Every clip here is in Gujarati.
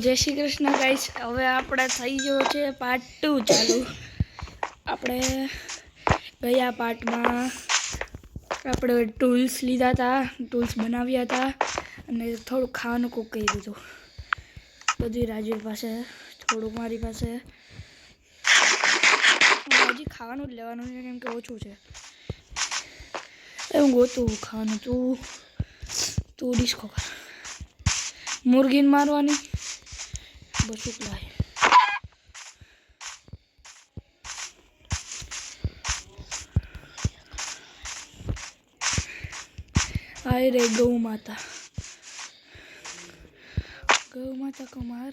જય શ્રી કૃષ્ણ ગાઈસ। હવે આપણે થઈ ગયો છે પાર્ટ 2 ચાલુ। આપણે ગયા પાર્ટમાં આપણે ટૂલ્સ લીધા હતા, ટૂલ્સ બનાવ્યા હતા અને થોડું ખાવાનું કૂક કરી દીધું। બધી રાજુ પાસે, થોડુંક મારી પાસે। હજી ખાવાનું જ લેવાનું છે કેમ કે ઓછું છે। હું ગોતું ખાવાનું, તું ડિસ્કો કર। મુર્ગીને મારવાની બસુક લાય। आए रे गौ माता, गौ माता को मार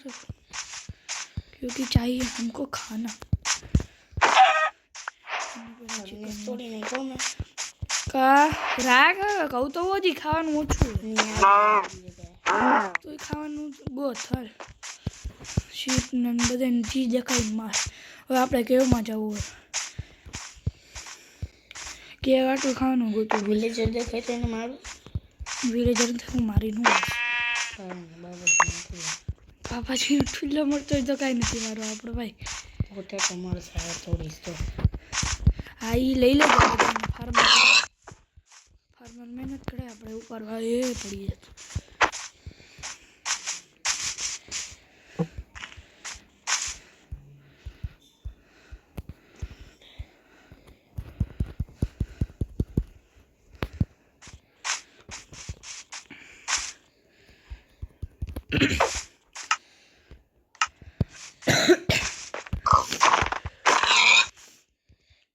क्योंकि चाहिए हमको खाना। तोड़ी नहीं को मैं का राग कहू तो वो जी खाવાનું ઓછું તો ખાવાનું ગોત હાલ શીપ ને બધાને ચીજ દેખાઈ માર। હવે આપણે કેવમાં જવું હોય કે આટલું ખાવાનું ગોતું। विलेजर देखे तो ने मारू વિલેજર હું મારી નું બાબાજી ઠુલ્લો મળતો હોય તો કાંઈ નથી મારો આપણો ભાઈ। होते तो मार सारा थोड़ी तो હા ઈ લઈ લેજો ફાર્મર મહેનત કરે આપણે ઉપાડવા એ પડી જાય।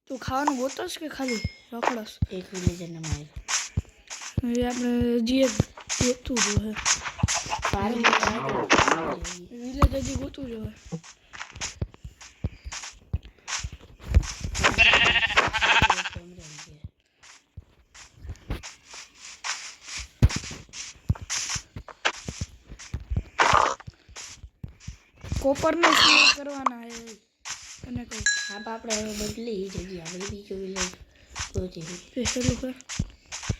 તું ખાવાનું ગોતસ કે ખાલી રખડસ? एक विलेजर ने मार એ આપણે જે ગોતું જોઈએ फार्म વિલેજ હજી ગોતું જોઈએ। કોપર ને સ્ટીલ કરવાના હે અને કહું आप આપણે બદલી જગ્યા આપણે બીજો વિલેજ ગોતી સ્પેશિયલ કર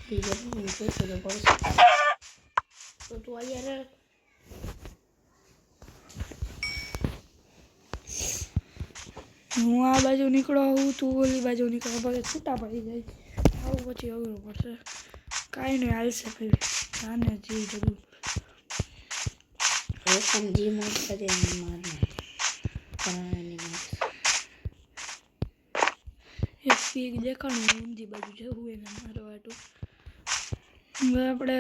બીજો વિલેજ તો પડશે તો તું આ યાર હું આ બાજુ નીકળો હું તું ઓલી બાજુ નીકળો પછી છૂટા પડી જાય આવું પછી અઘરું પડશે। કાંઈ નહીં હાલશે ભાઈ આને જે જરૂર रोशन जी मोड करे मारना कराने में એક પીક દેખાણું ઊંધી બાજુ જવું એને મારવા હાટું। હવે આપણે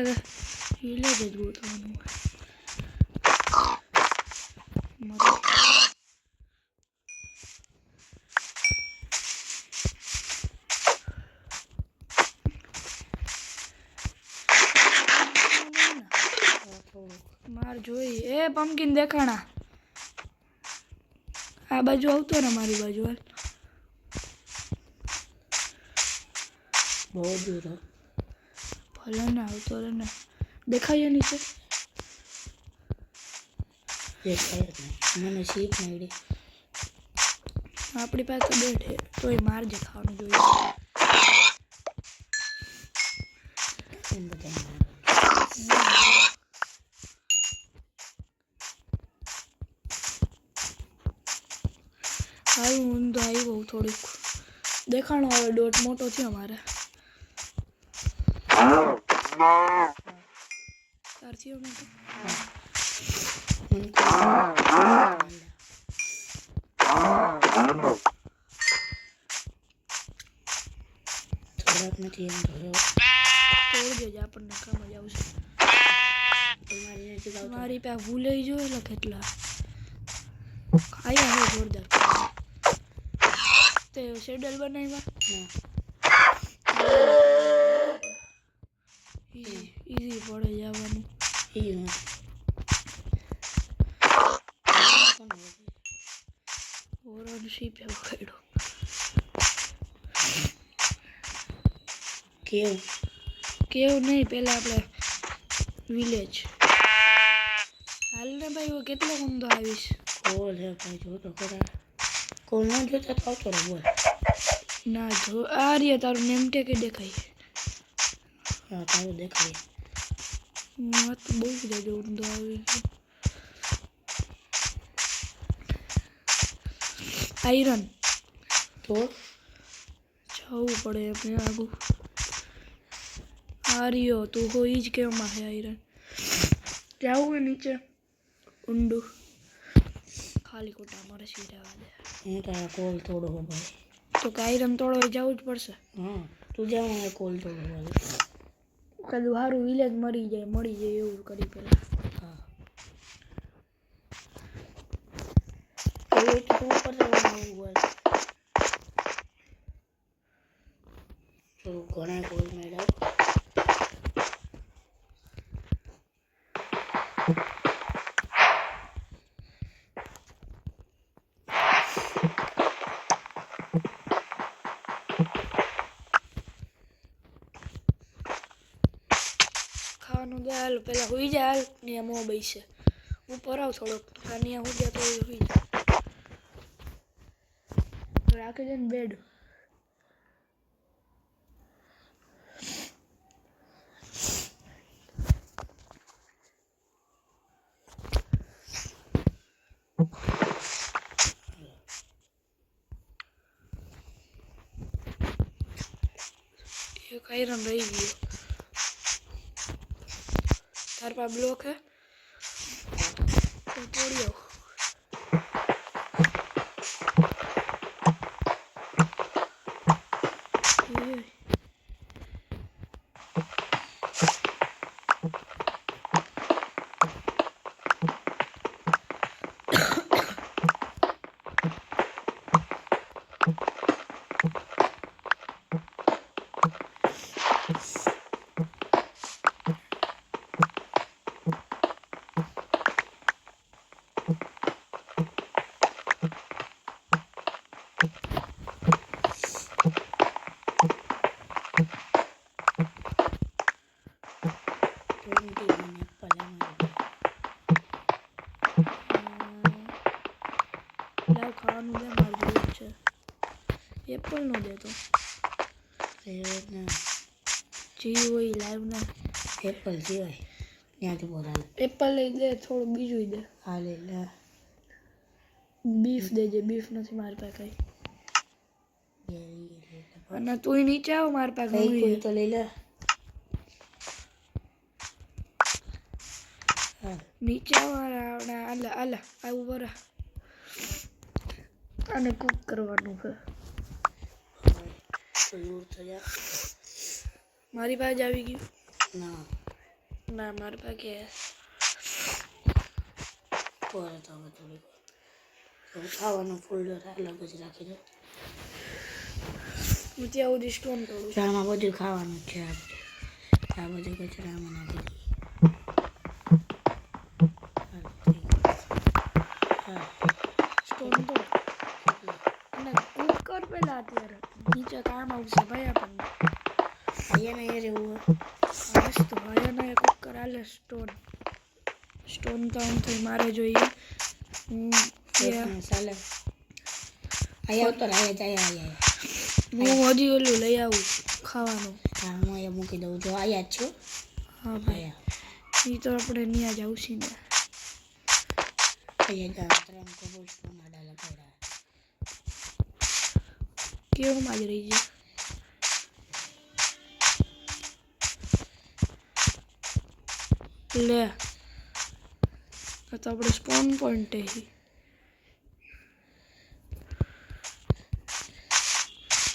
વિલેજ જ ગોતવાનું હોય। માર જોઈ એ પમ્પકિન દેખાણા આ બાજુ આવતો ને મારી બાજુ હાલ बहुत दूर हो ભલે ને આવતો રે ને દેખાય નીચે देखा मैंने शीप नहीं આપણી પાસે તો બેઠે તોય માર જે ખાવાનું જોઈએ। હાલ હું તો આવ્યો થોડીક દેખાણો હવે ડોટ મોટો થયો મારે તાર થયો મોટો થોડાક નથી એમ ધરો તોડ દેજે આપણને કામ જ આવશે। મારી પાસે ભૂલાઈ જો એટલે કેટલા આયા હે જોરદાર તે શેડલ બનાવ્યા ના ઈઝી પડે જવાનું એ ઓરન શીપ એ વખાડ્યો કેવું નહીં પહેલા આપણે વિલેજ હાલ ને ભાઈ હું કેટલો ઊંધો આવીશ કોલ હે ભાઈ જો તો ખરા કોલ ન જોતા તો આવતો રહે બોલ ના જો આ રહ્યા તારું નેમ ટેક દેખાય હા તારું દેખાય વાત બહુ જ ઊંધો આવી ગયો આયરન તો જવું પડે એમને આગું. હાર્યો તું હોય જ કેવામાં હે આયરન જવું હોય નીચે ઊંડું ખાલી ખોટા મારે સીધા દે હું તારા કોલ તોડો ભાઈ. તો કે આયરન તોડવા જવું જ પડશે. હા તું જા મને કોલ તોડો ભાઈ. કદું સારું વિલેજ મળી જાય એવું કરી પેલા. હા એ તું ઉપર જવાનું હોય તો ઘણા કોલ મેળવ. ખાવાનું દે હાલ પેલા હોઈ જાય હાલ ને મો બેસે ઉપર આવ થોડોક ખાનિયા હોઈ જાય તો હોઈ જાય રાખી દે ને બેડ. એક આયરન રહી ગયો. તાર પા બ્લોક હે તો તોડી આવ. લાવ ખાવાનું દે માર જેવું છે એપલ નો દે તો જી હોય લાવ ને એપલ સિવાય ત્યાંથી બોલાવે. એપલ લઈ દે થોડું બીજું દે. હા લે લે બીફ દેજે બીફ નથી મારી પાસે કઈ. અને તું નીચે આવ મારી પાસે કોઈ તો લઈ લે. નીચે આવ આલા આવું બરા આને કુક કરવાનું છે. મારી પાસે આવી ગયું ના ના મારી પાસે પોરે તો હવે થોડીક ખાવાનું ફોલ્ડર અલગ જ રાખી દો. હું ત્યાં સુધી સ્ટોન તોડું છું. આમાં બધું ખાવાનું છે આ બધું કચરામાં નાખી દો. સ્ટોન તોડ અને કુક કર પેલા અત્યારે નીચે કામ આવશે ભાઈ આપણને. અહીંયા ને રહેવું મસ્ત ભાઈ કુક કર હાલે સ્ટોન તો આમ થઈ મારે જોઈએ. હું ચાલે અહીંયા ઉતર અહીંયા હું હજી ઓલું લઈ આવું ખાવાનું. હા હું અહીંયા મૂકી દઉં જો અહીંયા જ છું. હા ભાઈ એ તો આપણે ત્યાં જ આવશે ને અહીંયા ત્રણ કોબલસ્ટોન આડા લગાવ્યા. કેવું માં જ રહી જાય. લે આ તો આપણે સ્પોન પોઈન્ટ હે.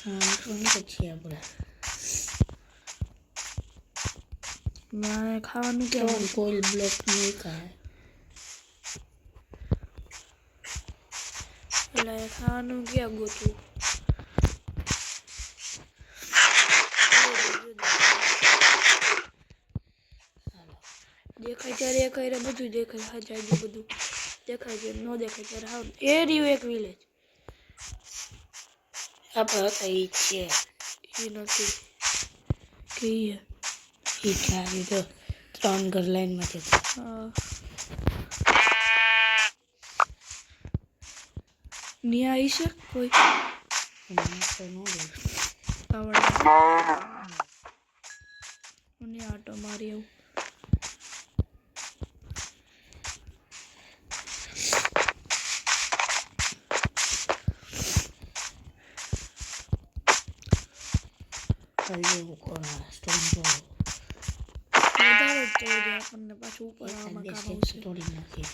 હા ત્રણ પછી આપણે ના ખાવાનું કેવું કોઈ બ્લોક નહીં ખાય. એટલે ખાવાનું ક્યાં ગોતું. દેખાય ત્યારે એ કરે બધું દેખાય હજાર બધું દેખાય છે ન દેખાય ત્યારે હાવ એ રહ્યું એક વિલેજ. આપણે હતા એ છે એ નથી કે એ ઠારી તો ત્રણ ઘર લાઈનમાંથી નિયા આવી છે કોઈ આવડે આટો મારી એવું. હલ્દી કોણ સ્ટોન જો વધારે જ તોડે આપણને પાછું ઉપર એક આવવામાં બે કામ સ્ટેપ આવશે. તોડી નાખી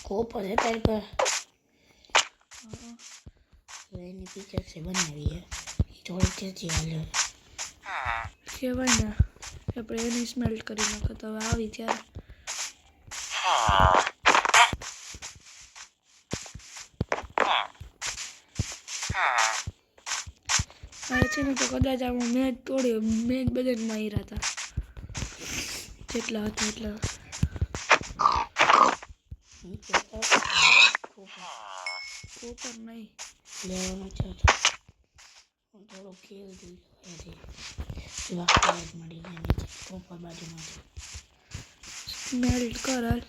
કોપર હે તારી પર હા. હવે એની પિક્ચર છે બનાવી હે એ થોડી તેજી હાલે કહેવાય ને આપણે એની સ્મેલ્ટ કરી નાખો તો હવે આવી ત્યારે હવે છે ને તો કદાચ આમાં મેં જ તોડ્યો, મેં જ બધાને માર્યા હતા જેટલા હતા એટલા. નીચે તો કોપર નહીં લેવાનો છે તો હું થોડું ખેલ જોઈ એથી વાકડા જ મળી જાય નીચે કોપર બાજુમાંથી સ્મેલ્ટ કર હાલ.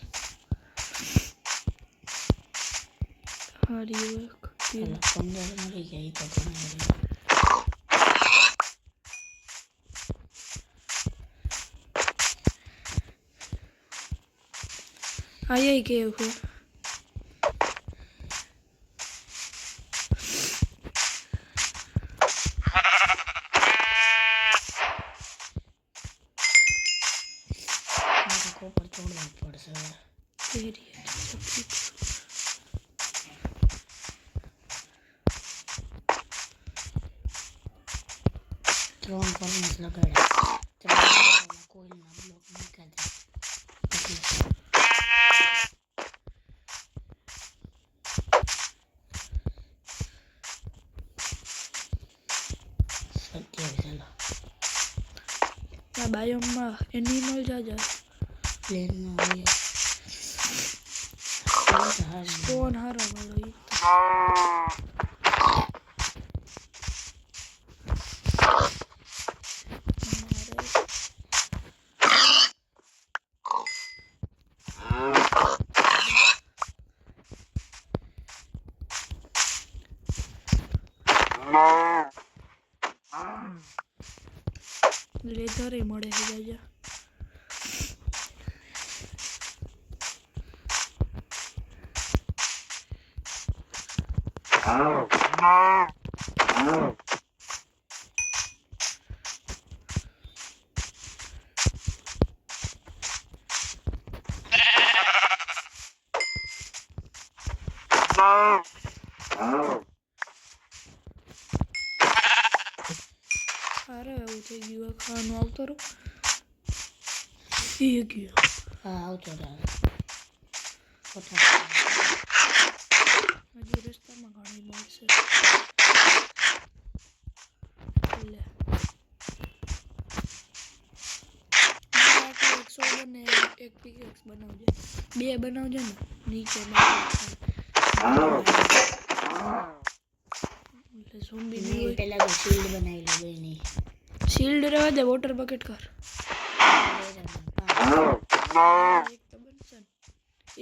હારી એક પેલા 15 મળી ગયા એ તો ઘણા આ એ કેવું છે કોપર તોડવું જ પડશે હવે ફેરી ત્રણ ફર્નેસ લગાડ્યા ત્રણ કોઈલના બ્લોક મૂક્યા ચાલો આ બાયોમમાં એનિમલ જાજા પ્લેનમાં હોય સ્ટોન હારો મળો ઈ લેધર એ મળે છે જાજા. અરે એવું થઈ ગયું ખાવાનું આવતો રહો એ ગયો હા આવતો રહે હજી રસ્તામાં ઘણી મળશે લે એક સોડો ને એક પિકેક્સ બનાવજે, બે બનાવજે ને નીચે એટલે ઝોમ્બી બી હોય. પેલા તો શીલ્ડ બનાવી લો બેની શીલ્ડ રહેવા દે, વોટર બકેટ કર એક તો બનશે ને.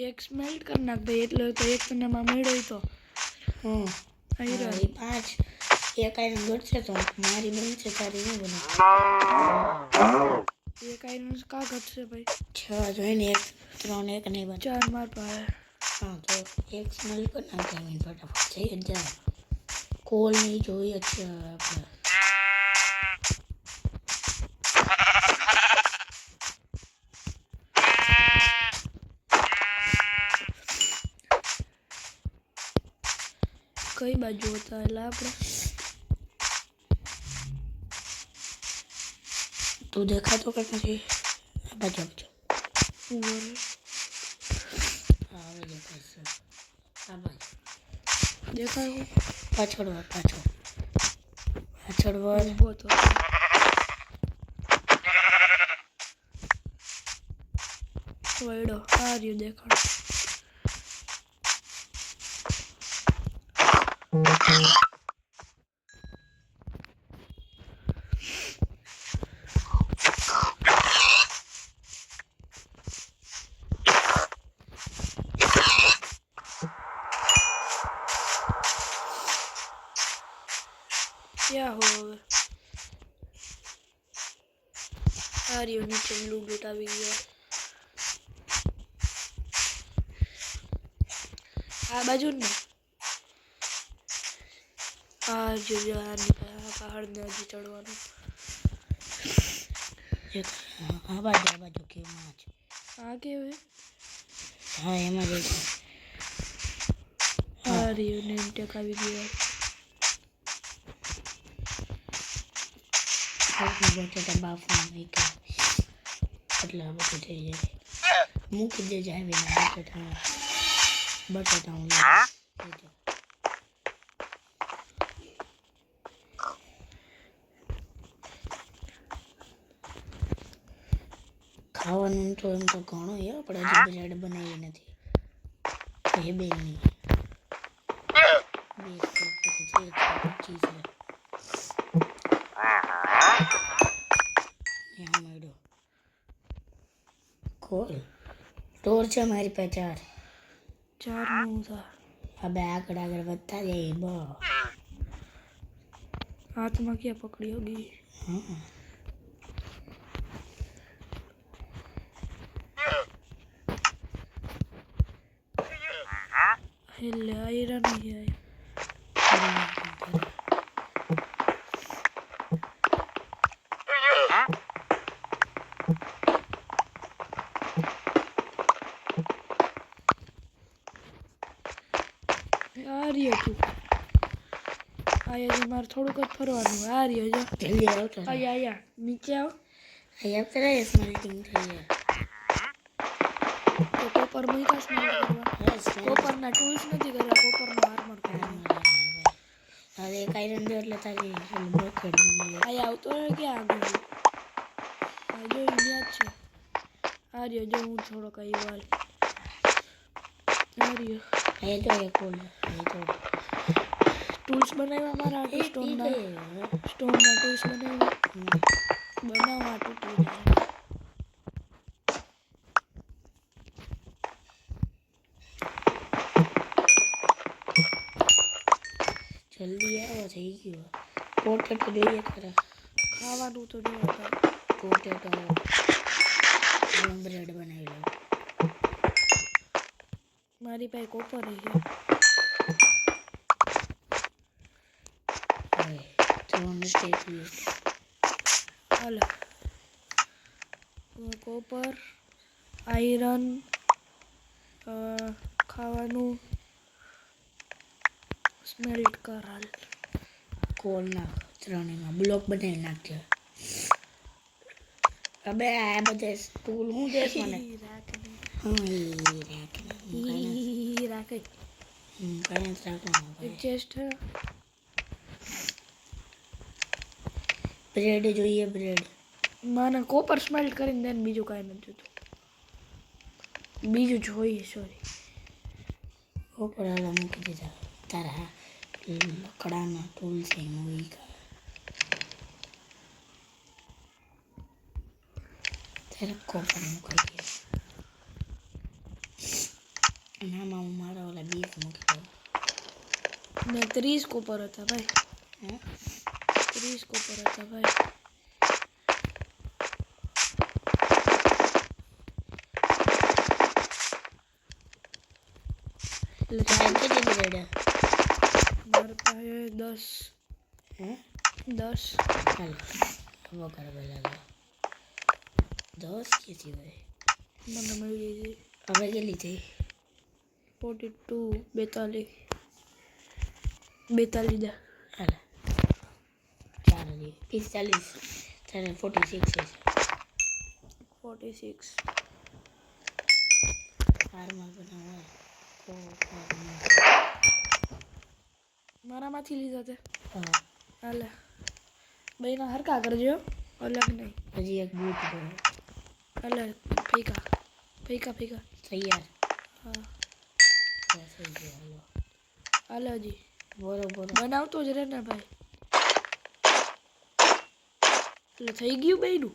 એક સ્મેલ્ટ કરી નાખ ભાઈ એટલે તો એક તને માં મળ્યો તો હા એ 5 એક આઈરન ઘટશે તો મારી બનશે તારી નહીં બને એક આયરન કા ઘટશે ભાઈ 6 જોઈને એક 3 એક નહીં બને 4 માર પાસે. હા તો એક સ્મેલ કરી નાખે ફટાફટ થઈ જ જાય કોલ નહીં જોઈએ છે આપણે કઈ બાજુ હતા એટલે આપણે તું દેખાતો કે નથી આ બાજુ આવજો ઉપર હા હવે દેખાશે આ બાજુ દેખાય પાછળ વળ ઊભો તો વળો આ રહ્યું દેખાડો. ક્યાં હો હવે આ રહ્યું નીચે બ્લુ બૂટ આવી ગયો. આ બાજુ ને આ જો આની પહાડને હજી ચડવાનું. એક આ બાજુ કેવમાં છે. આ કેવું હા એમાં જ છે. આ રહ્યું ને ટેક આવી ગયો. બટેટા બાફવાનું એક એટલે આ બધું થઈ જાય. મૂકી દેજે આવીને બટેટા હું લઈ જાઉં. ખાવાનું તો એમ તો ઘણું આપણે હજી બ્રેડ બનાવી નથી. એ બેની બે ચીજ મળ્યો ખોલ સ્ટોર છે મારી પાસે 4 નું થા હવે આગળ વધતા જઈએ બ હાથમાં ક્યાં પકડી હોગી. હા એટલે આયરન નહીં આ રહ્યો તું. આયા મારે થોડુંક જ ફરવાનું. આ રહ્યો જો જલ્દી આવતો આયા નીચે આવ. અહીંયા કરે સ્મેલ્ટિંગ થઈ જાય. તો કોપર મૂક્યા સ્મેલ કરવા. કોપરના ટૂલ્સ નથી કરવા, કોપરનો આર્મર કરવા. હવે એક આયરન દે એટલે તારી બકેટ મળે. આયા આવતો રહે ક્યાં આગળ. આ જો ઇન્ડિયા જ છે. આ રહ્યો જો હું થોડોક આવ્યો હાલ. આ રહ્યો અહીંયા જો એક ઓલ અહીંયા ટૂલ્સ બનાવ્યા મારા આટો સ્ટોનના ટૂલ્સ બનાવ્યા. બનાવવા તૂટી જાય. જલ્દી આવો થઈ ગયો. પોટેટો જોઈએ ખરા ખાવાનું તો જોઈએ. પોટેટો બ્રેડ બનાવી લો. મારી પાસે કોપર છે. હવે ત્રણ સ્ટેજ હાલો કોપર આયરન ખાવાનું સ્મેલ્ટ કર હાલ. કોલ નાખ ત્રણેયમાં બ્લોક બનાવી નાખજો. હવે આ બધા ટૂલ હું દેશ મને હા ઈ રાખે કઈ રાખવાનું ચેસ્ટ બ્રેડ જોઈએ બ્રેડ મને કોપર સ્મેલ્ટ કરીને દે. બીજું કાંઈ નથી જોતું. બીજું જોઈએ સોરી. કોપર હાલા મૂકી દીધા. તારા લકડાના ટૂલ છે મૂકી ત્યારે કોપર મૂકાઈ ગયો. અને આમાં હું મારા ઓલા બીફ મૂકી દઉં. ને 30 કોપર હતા ભાઈ. હે 30 કોપર હતા ભાઈ. એટલે તારે કેટલી બ્રેડ મારી પાસે 10 હે 10 હાલ વગર બોલા 10 કેટલી હોય મને મળી ગઈ. હવે કેટલી થઈ 42 42 દા હાલ 4 45 તારે 46 છે 46 આરમાં બનાવવા મારામાંથી લીધા તે. હા હાલે બેના હરકા કરજો અલગ નહીં. હજી એક બૂટ દો અલગ ફેંકા ફેંકા ફેંકા તૈયાર હા બસ થઈ ગયો હાલો હાલે હજી બરોબર બનાવતો જ રહે ને ભાઈ. એટલે થઈ ગયું બેયનું.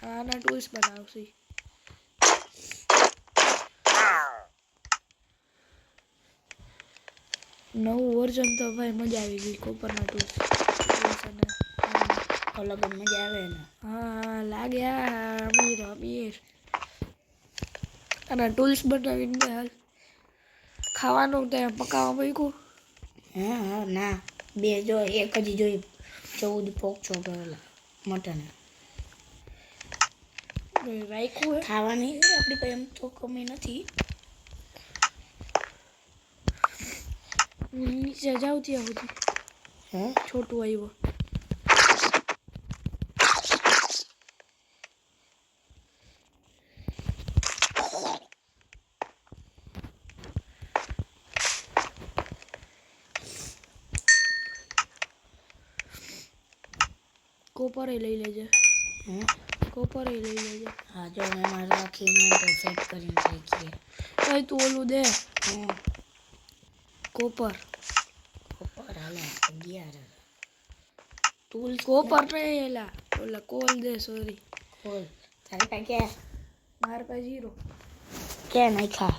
આના ટૂલ્સ બનાવશે. નવું વર્ઝન તો ભાઈ મજા આવી ગઈ કોપરના ટૂલ્સ. અલગ જ મજા આવે ને હા લાગ્યા અમીર અમીર. અને ટૂલ્સ બનાવીને હાલ ખાવાનું ત્યાં પકાવવા મૂક્યું. હા હા ના બે જો એક હજી જોઈ 14 પોક ચોપેલા મટન રાખ્યું હે ખાવાની આપણી પાસે એમ તો કમી નથી. નીચે જાવ ત્યાં સુધી હે છોટું આવ્યો. કોપરે લઈ લેજે. હે કોપરે લઈ લેજે. હા જો મેં મારે રાખીને સેટ કરીને રાખીએ. ભાઈ તું ઓલું દે હે કોપર. ઉપર હાલે 11 ટૂલ્સ કોપર નહીં એલા ઓલા કોલ દે સોરી. ખોલ તારે પાસે ક્યાં માર પાસે 0. ક્યાં નાખા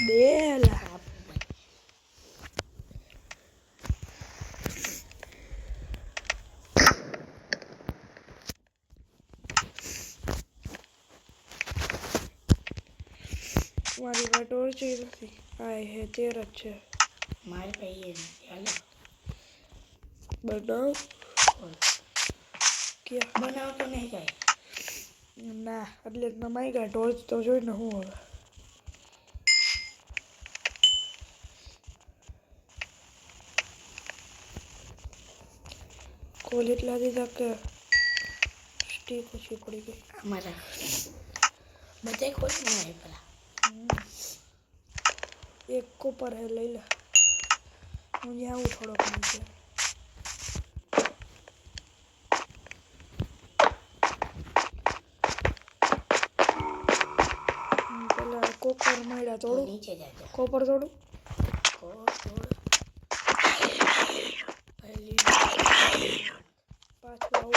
દે એલા. મારી પાસે ટોર્ચ નથી. આ હે 13 જ છે. મારે પાસે હાલો બનાવ ખોલ ક્યાં બનાવતો નહીં કાંઈ ના એટલે નમાઈ ગયા ટોર્ચ તો જોઈને હું હવે કોલ એટલા દીધા કે સ્ટીક ઓછી પડી ગઈ. અમારા બધે ખોલ નહીં પેલા એક કોપર હે લઈ લે. હું ત્યાં આવું થોડોક નીચે. પેલા કોપર મળ્યા થોડું નીચે જાજો કોપર થોડું ખોલ ખોલ પહેલી પાછું આવું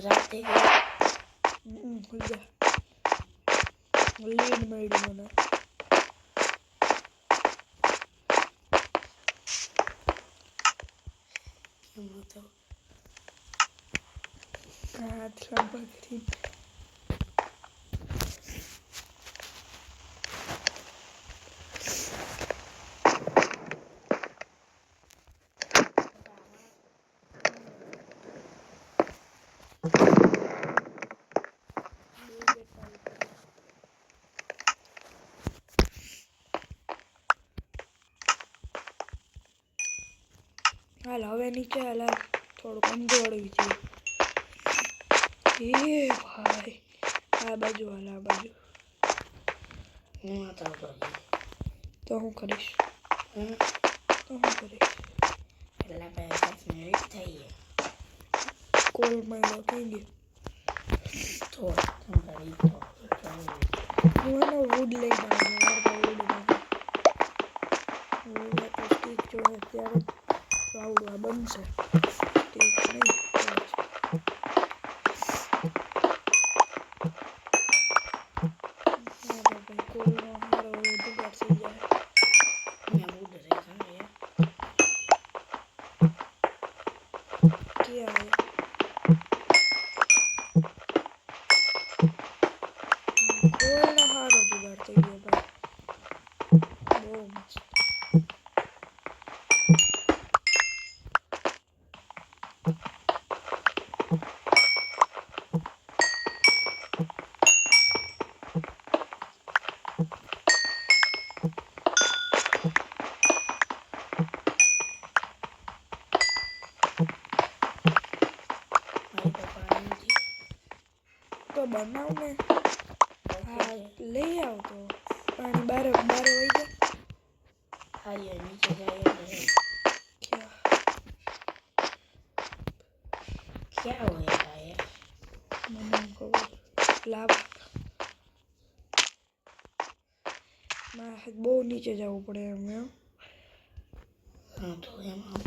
રાત થઈ ગઈ લીડ મળી મને. એમ તો હાથ લાંબા કરી હાલ હવે નીચે હાલ થોડુંક અંજોડવી છે. એ ભાઈ આ બાજુ હાલ આ બાજુ હું આવતો તો હું કરીશ હમ તો હું કરીશ. પેલા પાસે રીત થઈ કોલ મળ્યો કઈ ગયો. તો તમારી તો હું એનો વુડ લઈ જાઉં વુડ તો સ્ટીક જોડે ત્યારે જ આવડું આ બનશે. સ્ટીક નહીં કોલનો હારો જુગાડ થઈ જાય. મેં મૂડ રેખા ક્યાં કોલનો હારો જુગાડ થઈ ગયો ભાઈ. બહુ મસ્ત. તો બનાવ ને હા લઈ આવ તો પાણી બારે બારે વહી જાય. હારી નીચે જાય ક્યાં હોય ભાઈ મને ખબર લાવા બહુ નીચે જવું પડે એમ એમ. હા તો એમાં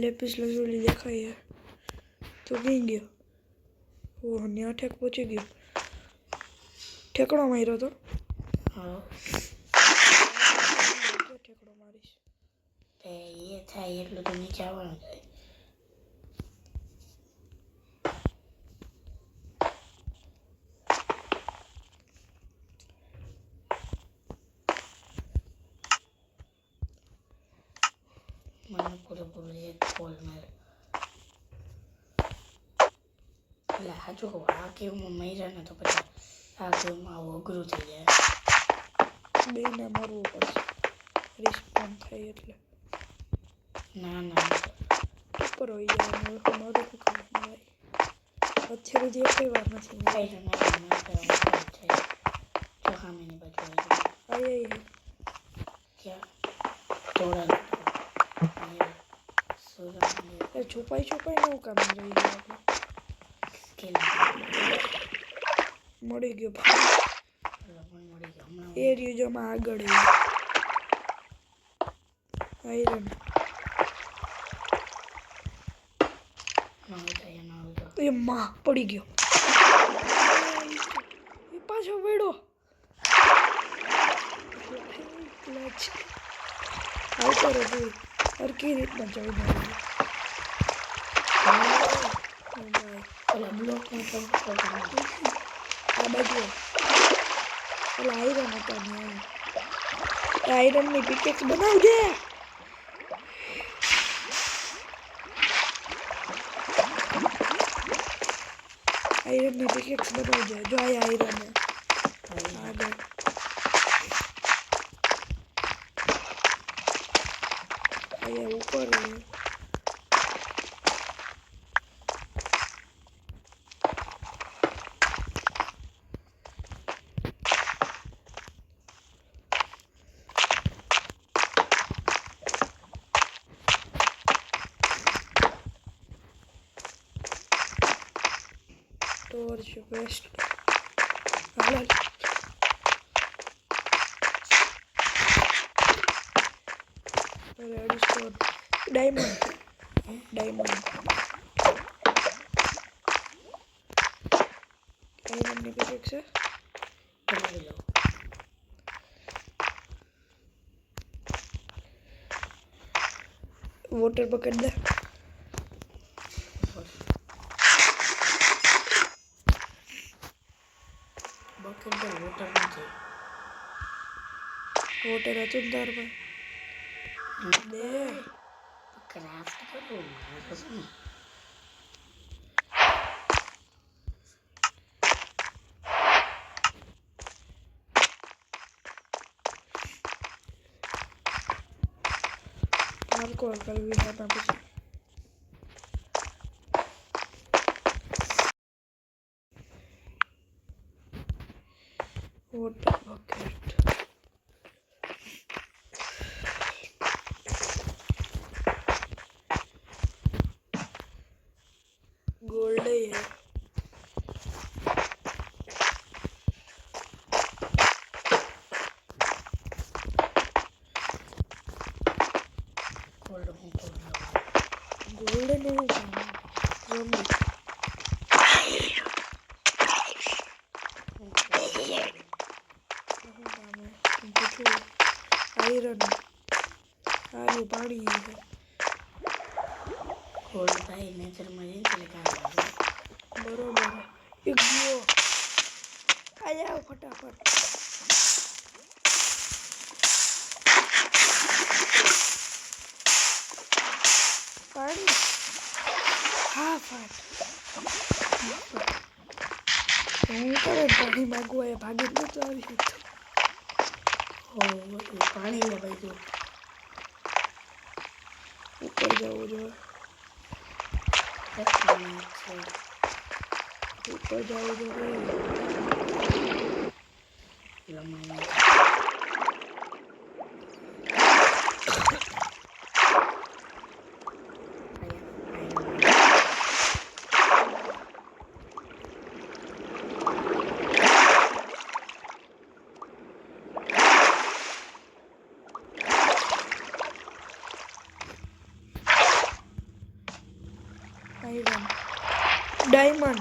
લેપીસ લઝુલી દેખાય તો કઈ ગયો. ઓહ ત્યાં ઠેક પહોંચી ગયો. ઠેકડો માર્યો તો હા ઠેકડો મારીશ. એ થાય એટલું તો નીચે આવવાનું થાય મને પૂરેપૂરું એક કોલ મારે એટલે સાચું કહું આ કેવમાં મર્યા ને તો પછી આ કેવમાં આવું અઘરું થઈ જાય બેને મરવું પડશે રિસ્પોન્ડ થાય એટલે ના ના ઉપર હોઈ જાય મારું શું ખબર ભાઈ અત્યારે જે કઈ વાર નથી આયરન જો સામેની બાજુ આઈ ક્યાં થોડા એ છુપાઈ નું કામ રહી ગયું મળી ગયો એ રીજોમાં આગળ આયરન એ માં પડી ગયો એ પાછો વેડો આવતો રહે હરકી રીતના ચડી જાય ઓલા બ્લોકમાં તો આ બાજુ ઓલા આયરન હતા ને આયરનની પિકેક્સ બનાવજે આયરનની પિકેક્સ બનાવજે જો આ આયરન આગળ અહીંયા ઉપર ટોર્ચ વેસ્ટ હાલ રેડી સ્ટોર ડાયમંડ આયરનની પિકેક્સ છે બનાવી લો વોટર બકેટ દે બકેટ તો વોટર નથી વોટર હતું ને તારમાં દે ક્રાફ્ટ કરવું મારે શું પાર્કોર કરવી હતા પછી વોટર બકેટ गोल्ड ही है गोल्ड नहीं ज़ॉम्बी आयरन आलू पानी है ગોલ્ડ ભાઈ નેચરમાં જઈને એટલે કાઢવા बरोबर एक गयो आ जाओ फटाफट पानी हाँ फट હું કરે પાણી માગવા એ ભાગી જ નતો આવી હો પાણી લે ભાઈ જો ઉપર જવું જોઈએ ઉપર જવું જોઈએ आयरन डायमंड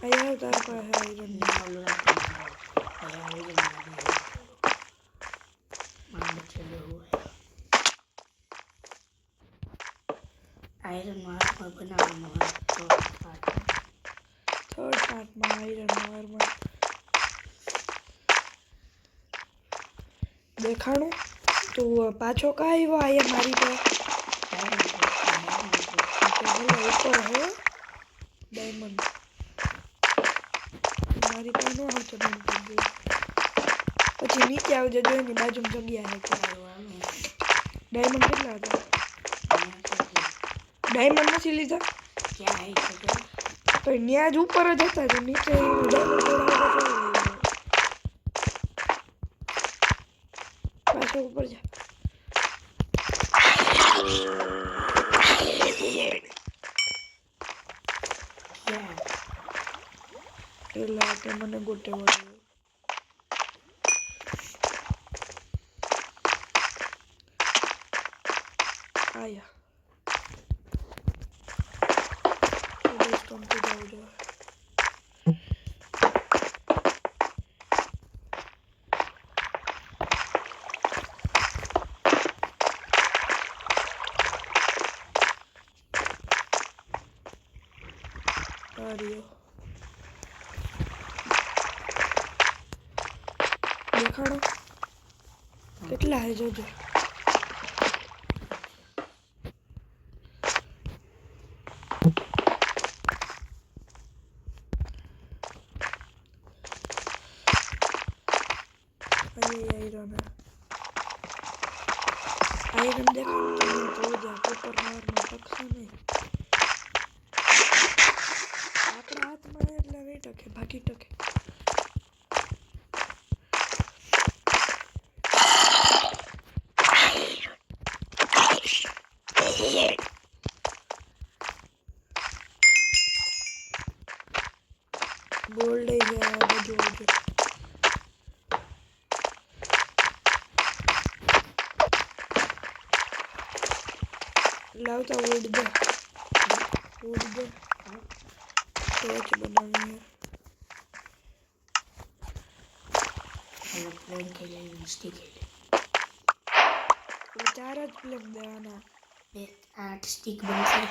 आया तार पास आयरन આયરન આર્મર બનાવવાનું હોય તો थर्ड पार्ट में आयरन आर्मर देखाणु તું પાછો કા આવ્યો અહીંયા મારી પાસે ભલે ઉપર હો ડાયમંડ મારી પાસે ન આવતો પછી નીચે આવજો જો એની બાજુમાં જગ્યા છે ડાયમંડ કેટલા હતા ડાયમંડ નથી લીધા ક્યાં આવી છે તો ત્યાં જ ઉપર જ હતા તો નીચે ડાયમંડ પાછો ઉપર જા પેલા કે મને ગોટે વળ્યો આયા કમ્પ્લીટ આવી જાય રહ્યો દેખાડો કેટલા હે જોજો આયરન દેખાડો તો જા પેપર મારમાં ટકશે નહીં આપણા હાથમાં એટલે નહીં ટકે બાકી ટકે ગોલ્ડ છે બધું આવજો લાવતા વુડ દે ટોર્ચ બનાવીએ પ્લેન કે લઈ સ્ટીક ચાર જ પ્લેન દેવાના 8 સ્ટીક બનશે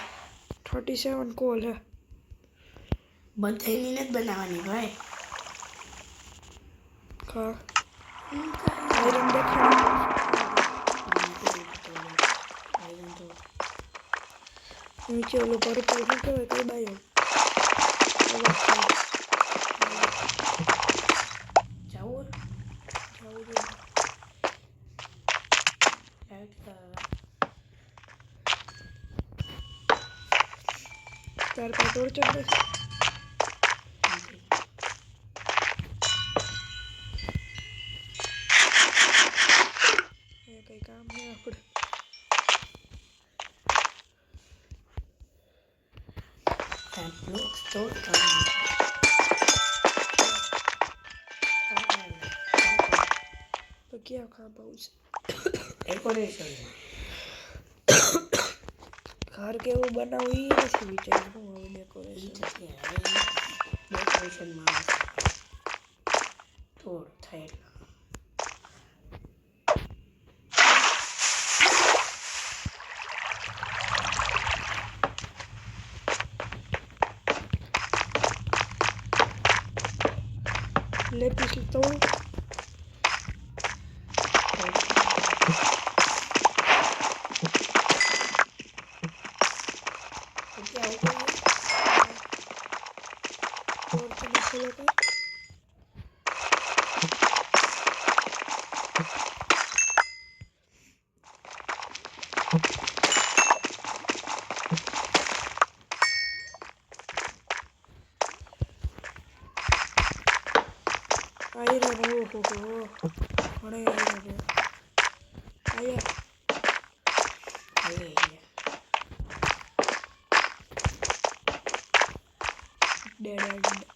37 કોલ હે બધાની નથી બનાવવાની ભાઈ કા આયરન દેખાડો નીચે ઓલો પર્પલ શું કહેવાય કઈ બાયો જાવું તાર પાસે ટોર્ચ જ નથી કઈ કામ નહીં આપણે that looks so તો ક્યાં કામ આવશે ડેકોરેશન ઘર કેવું બનાવવું એ નથી વિચાર્યું હું હવે ડેકોરેશનમાં થોડું થાય લેપીસ તોડું આયરન ઓહો ઘણે આયરન આયા ડેડ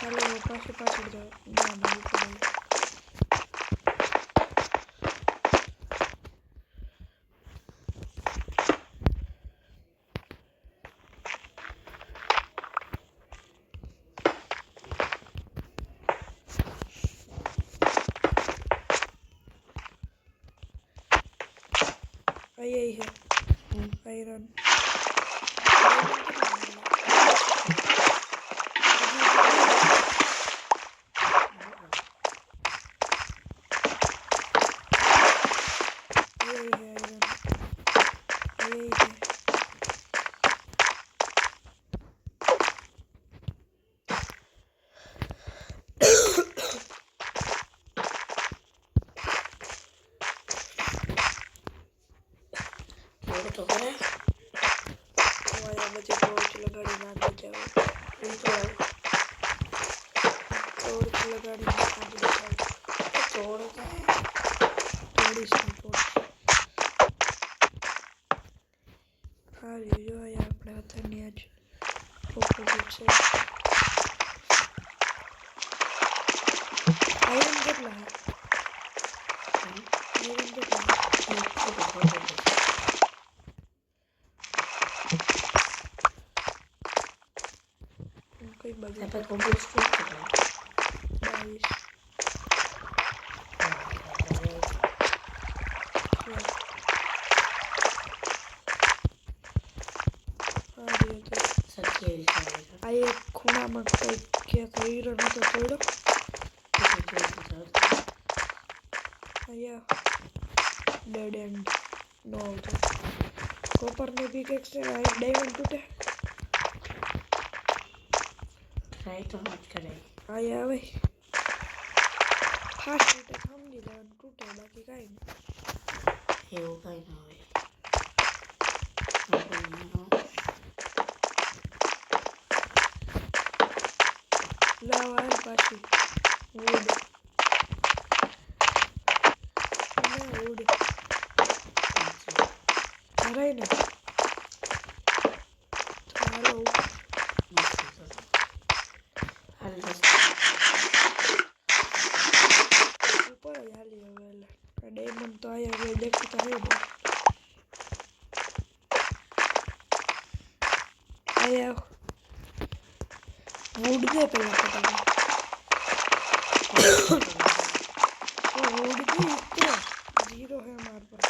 ચાલો પાછળ જાઓ ના आई है आयरन तो करे हमारा बच्चे टॉर्च लगाड़ी ना बचाओ टॉर्च लगाड़ी ना बचाओ तोड़ के थोड़ी सी टॉर्च हाँ जो है अपने हाथ में आज ऑपोजिट से आयरन कितना है आयरन कितना है कोई बजे पे कोबलस्टोन करो 22 सच्ची आ एक खूणा में कोई क्या हीरो न तो छोड़ो आया डेड एंड नो तो कॉपर में भी एक से डायमंड टूटे ट्राई तो मत करे आया भाई फास्ट टूटे समझी जान टूटे बाकी काई नहीं એવું કઈ ના હોય लाओ यार पाछी वुड ना वुड अरे ना चलो ऊपर जा लियो वेल डायमंड तो आया वे देखता है आया वुड दे पहला फटाफट तो वुड भी इतना जीरो है हमारे पास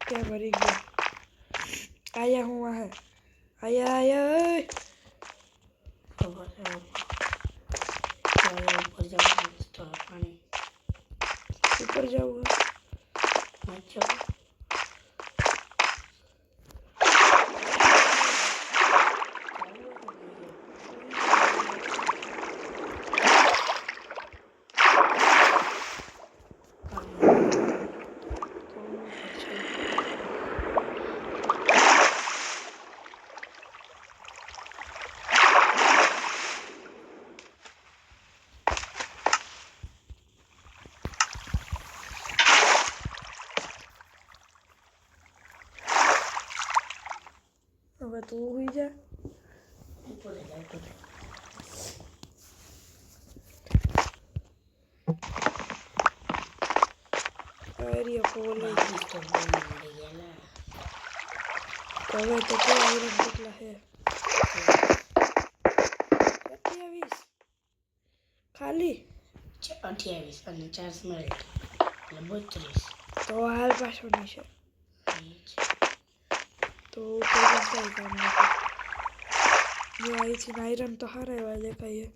क्या भरी गया आया हुआ है आया आया ऊपर जाओ तो पानी ऊपर जाऊंगा अच्छा अब तू हुई जा ऊपर जाओ तो अरे पोल तो बोल गया ना હવે તો કે આયરન કેટલા છે 27 ખાલી 28 અને 4 સ્મેલ્ટ એટલે 32 તો હાલ પાછો નહીં છે તો ઉપર જાય કામ નથી જો અહીંથી આયરન તો હારા એવા દેખાય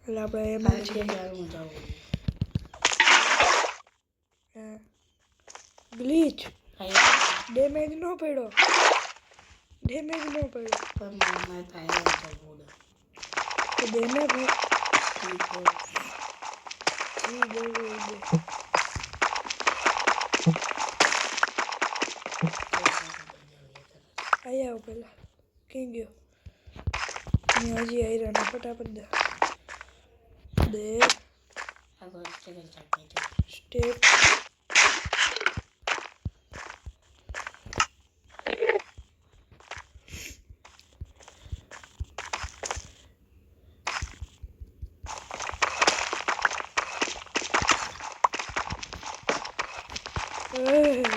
એટલે આપણે એમાં આજે જાણું જાવું ગ્લીચ આયા ડેમેજ ન પડ્યો ડેમેજ ન પડ્યો પણ મારા પાયરા જાવું તો ડેમેજ ઠીક જી દેવું દે આયા પેલા ક્યાં ગયો ને હજી આયરન ફટાફટ દે દે આગળ સ્ટેગર ચાટની છે સ્ટેપ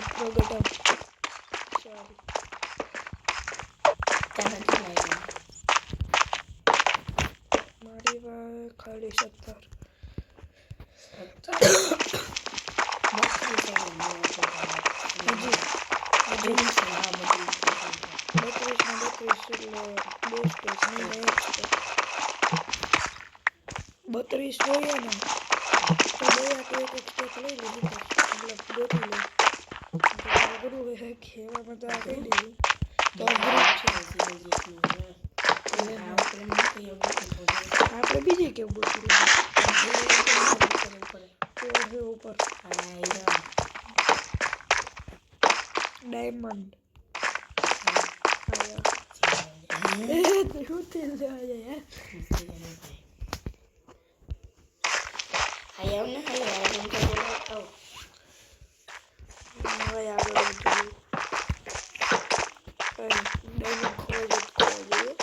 પ્રોગ્રામ સોરી તારા કેટલા મારી વાત ખાલી 17 બસ હજી હા બધું 32 ને 32 એટલે 2 સ્ટેજ નહીં ને 1 સ્ટેજ 32 જોઈએ ને તો બે આટો એક સ્ટેજ લઈ લીધી મતલબ ગોતી લે તો અઘરું હોય ખેવામાં તો આ કહી દીધું તો અઘરું જ છે આપણે બીજી કેમ ગોતી લીધી ઓઢે ઉપર ડાયમંડ શું તેલ જવા જાય હવે આગળ વધવું ડાયમંડ ખોવાઈ જતું ખોવાઈ જોઈએ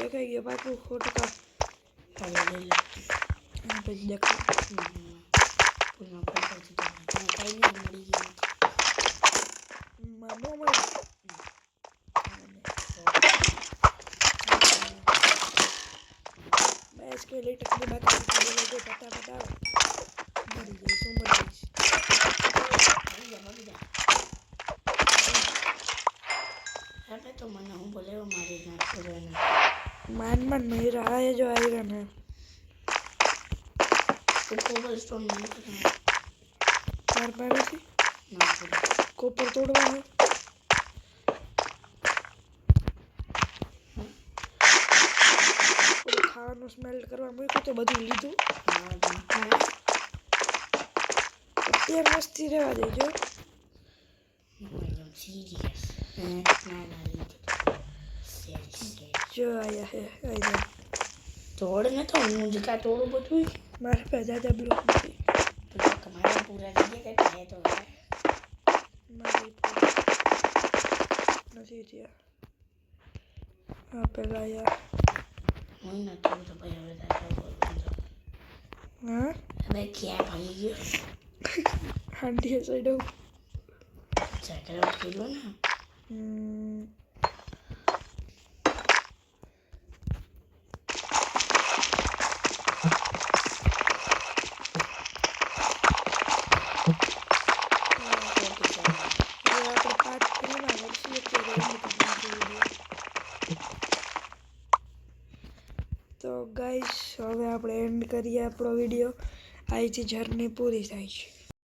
દેખાઈ ગયો પાકું 100% પછી દેખાય મામો મળે બસ કે લેટ કરી બાકી બોલે જો પતા પતા મરી જાય શું મરી જાય તો મને હું બોલે મારી નાખો માન નહીં रहा है जो आयरन है तो कोबलस्टोन नहीं मार पाड़े से ना कोपर तोड़वा है ખાવાનું સ્મેલ કરવા મૂક્યું તો બધું લીધું અત્યારે મસ્તી રહેવા દેજો જો આયા હે આયા તોડ ને તો હું જ કા તોડું બધું મારે પાસે જ્યાદા બ્લોક નથી તો તમારા પૂરા થઈ ગયા કે તો મારી નથી થયા હા પેલા આયા હું નથી તો ભાઈ હવે હા હવે ક્યાં ભાગી ગયો હાંડી સાઈડ સાયકલ ખેલો ને તો ગાઈસ હવે આપણે એન્ડ કરીએ આપણો વિડીયો અહીંથી જર્ની પૂરી થાય છે